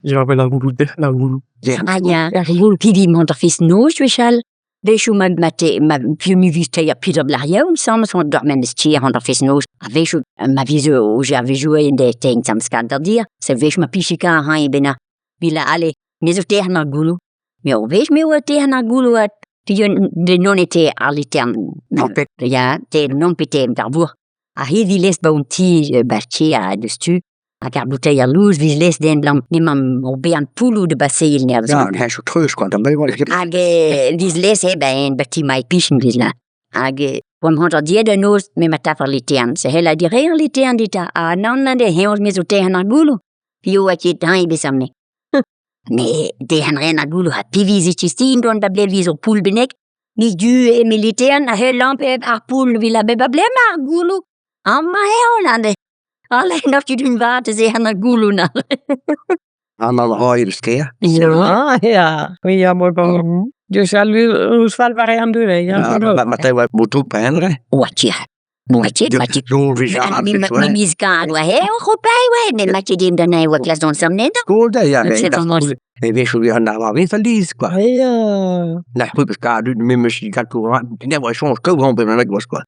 Je vais la goulou. Goulou, puis mon fils no special. Vejo ma più mi viste a Peter Blaria, sam son dormen stier on fils no. Vejo ma viso o ja vejo in de ting sam scanter dia. Se vejo ma pisika ha bena. Vila ale, meso terna goulou. Mais o vejo meu terna goulou at de non était alitern. Ja, te non pitem darbour. A hivi les bounty barchi a destu. A gar bouteille à luz, vis les den blanc, ni mam o bean poulou de basseil nerveux. Ja, han så trøs kvant, han var ikke. Age, vis les ben bati mai pischen vis la. Age, om hunter dia de nos me mata for litern, se hela di real litern dita, a non la de heos meso te han agulu. Pio a chit hai besamne. Me de han ren agulu ha pivisi chistin don bable viso poul benek, ni du e militern a hel lampe a poul villa be bable ma agulu. Amma heolande. Alleen of je doen water zeggen naar goulou na. Han har ju skär. Ja. Ja, mooi bom. Dus al us fal variant doen, ja. Maar det var motor på andre. Watje. Jo, vi har. Mi miskan wa he o pai wa ne ma ti dim da nei wa klas don sam ne da. Skål där, ja. Vi vet ju vi har när vi feliz quoi. Ja. Nej, hur ska du med musik att du det var ju sån skål hon på mig var skål.